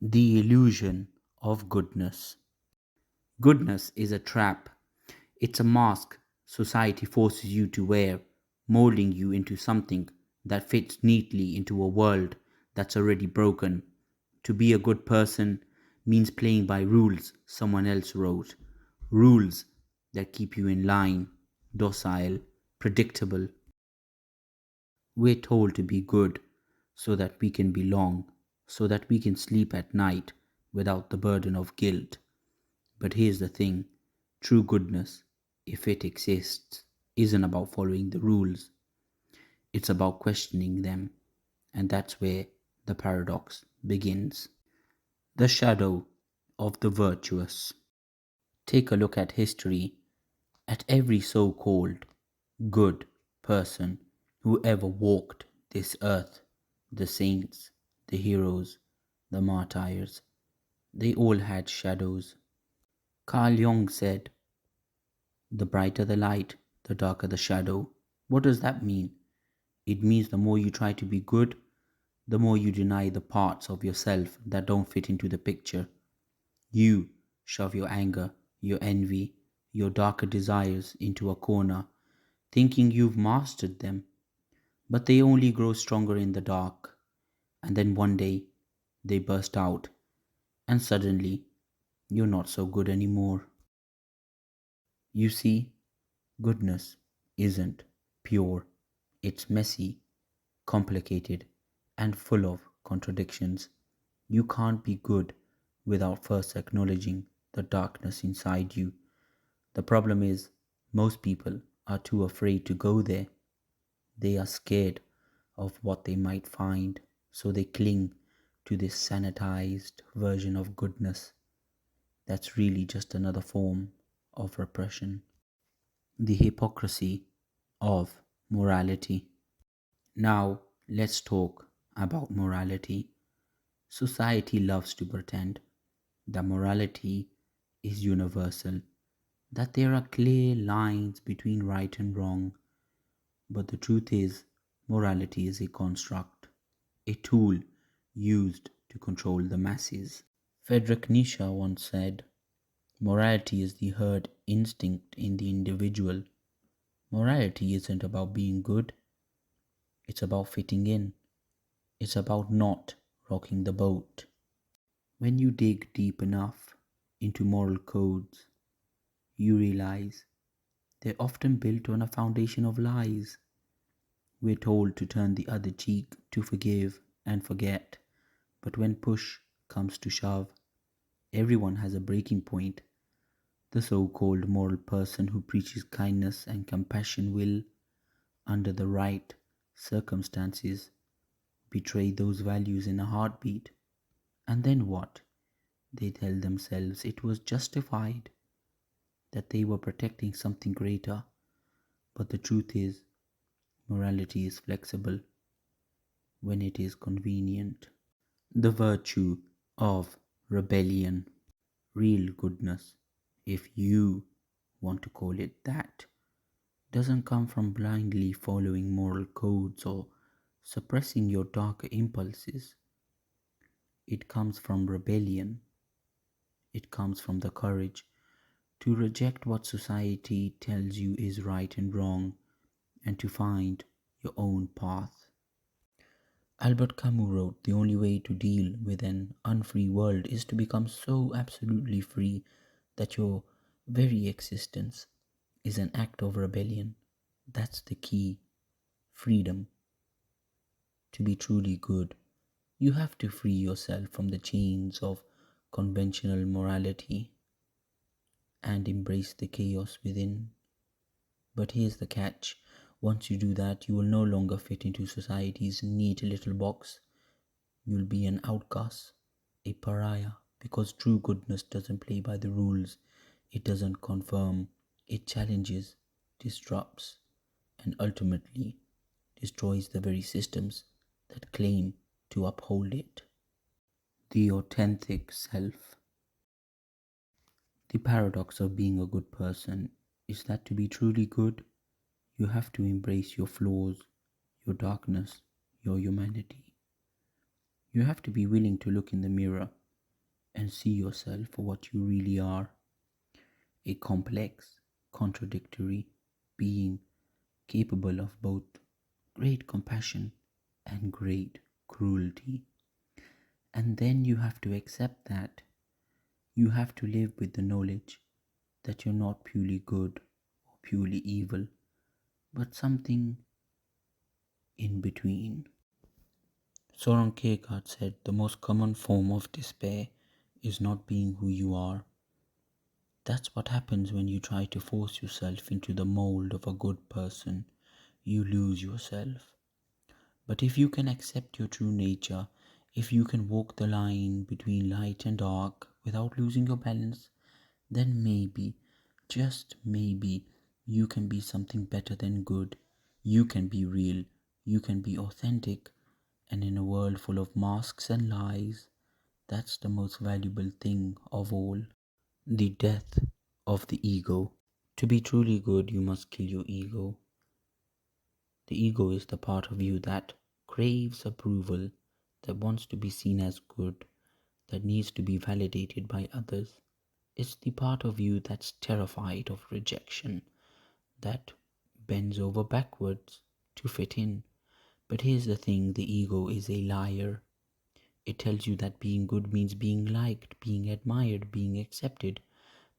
The illusion of goodness. Goodness is a trap. It's a mask society forces you to wear, molding you into something that fits neatly into a world that's already broken. To be a good person means playing by rules someone else wrote, rules that keep you in line, docile, predictable. We're told to be good so that we can belong, so that we can sleep at night without the burden of guilt. But here's the thing: true goodness, if it exists, isn't about following the rules, it's about questioning them. And that's where the paradox begins. The shadow of the virtuous. Take a look at history, at every so called good person who ever walked this earth, the saints, the heroes, the martyrs. They all had shadows. Carl Jung said, "The brighter the light, the darker the shadow." What does that mean? It means the more you try to be good, the more you deny the parts of yourself that don't fit into the picture. You shove your anger, your envy, your darker desires into a corner, thinking you've mastered them, but they only grow stronger in the dark. And then one day, they burst out, and suddenly, you're not so good anymore. You see, goodness isn't pure. It's messy, complicated, and full of contradictions. You can't be good without first acknowledging the darkness inside you. The problem is, most people are too afraid to go there. They are scared of what they might find, so they cling to this sanitized version of goodness that's really just another form of repression. The hypocrisy of morality. Now, let's talk about morality. Society loves to pretend that morality is universal, that there are clear lines between right and wrong. But the truth is, morality is a construct, a tool used to control the masses. Friedrich Nietzsche once said, "Morality is the herd instinct in the individual." Morality isn't about being good, it's about fitting in. It's about not rocking the boat. When you dig deep enough into moral codes, you realize they're often built on a foundation of lies. We're told to turn the other cheek, to forgive and forget. But when push comes to shove, everyone has a breaking point. The so called moral person who preaches kindness and compassion will, under the right circumstances, betray those values in a heartbeat. And then what? They tell themselves it was justified, that they were protecting something greater. But the truth is, morality is flexible when it is convenient. The virtue of rebellion. Real goodness, if you want to call it that, doesn't come from blindly following moral codes or suppressing your darker impulses. It comes from rebellion. It comes from the courage to reject what society tells you is right and wrong and to find your own path. Albert Camus wrote, "The only way to deal with an unfree world is to become so absolutely free that your very existence is an act of rebellion." That's the key. Freedom. To be truly good, you have to free yourself from the chains of conventional morality and embrace the chaos within. But here's the catch: once you do that, you will no longer fit into society's neat little box. You'll be an outcast, a pariah, because true goodness doesn't play by the rules. It doesn't conform, it challenges, disrupts, and ultimately destroys the very systems that claim to uphold it. The authentic self. The paradox of being a good person is that to be truly good, you have to embrace your flaws, your darkness, your humanity. You have to be willing to look in the mirror and see yourself for what you really are, a complex, contradictory being capable of both great compassion and great cruelty. And then you have to accept that. You have to live with the knowledge that you're not purely good or purely evil, but something in between. Soren Kierkegaard said the most common form of despair is not being who you are. That's what happens when you try to force yourself into the mold of a good person. You lose yourself. But if you can accept your true nature, if you can walk the line between light and dark without losing your balance, then maybe, just maybe, you can be something better than good. You can be real. You can be authentic. And in a world full of masks and lies, that's the most valuable thing of all. The death of the ego. To be truly good, you must kill your ego. The ego is the part of you that craves approval, that wants to be seen as good, that needs to be validated by others. It's the part of you that's terrified of rejection, that bends over backwards to fit in. But here's the thing, the ego is a liar. It tells you that being good means being liked, being admired, being accepted.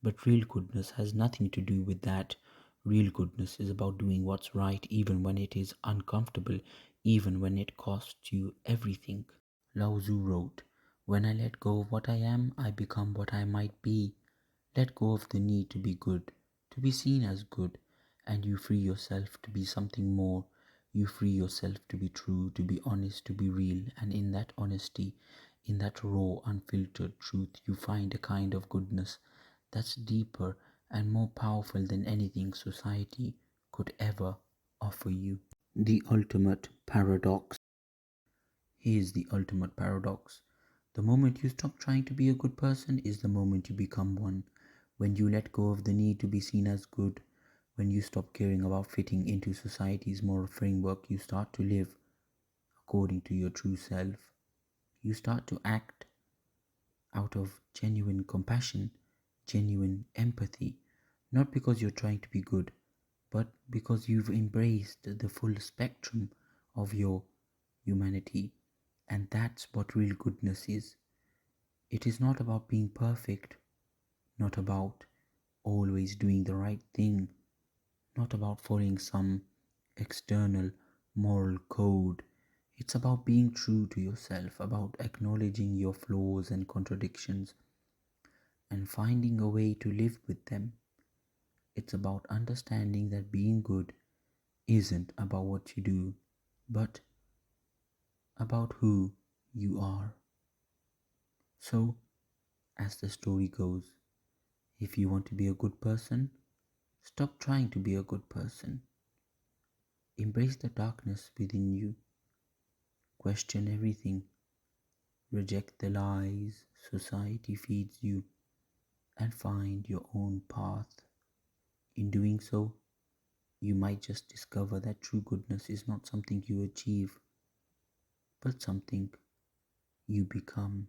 But real goodness has nothing to do with that. Real goodness is about doing what's right even when it is uncomfortable, even when it costs you everything. Lao Tzu wrote, "When I let go of what I am, I become what I might be. Let go of the need to be good, to be seen as good, and you free yourself to be something more. You free yourself to be true, to be honest, to be real, and in that honesty, in that raw, unfiltered truth, you find a kind of goodness that's deeper and more powerful than anything society could ever offer you." The ultimate paradox. Here's the ultimate paradox. The moment you stop trying to be a good person is the moment you become one. When you let go of the need to be seen as good, when you stop caring about fitting into society's moral framework, you start to live according to your true self. You start to act out of genuine compassion, genuine empathy, not because you're trying to be good, but because you've embraced the full spectrum of your humanity. And that's what real goodness is. It is not about being perfect, not about always doing the right thing, not about following some external moral code. It's about being true to yourself, about acknowledging your flaws and contradictions and finding a way to live with them. It's about understanding that being good isn't about what you do, but about who you are. So, as the story goes, if you want to be a good person, stop trying to be a good person. Embrace the darkness within you. Question everything. Reject the lies society feeds you and find your own path. In doing so, you might just discover that true goodness is not something you achieve, but something you become.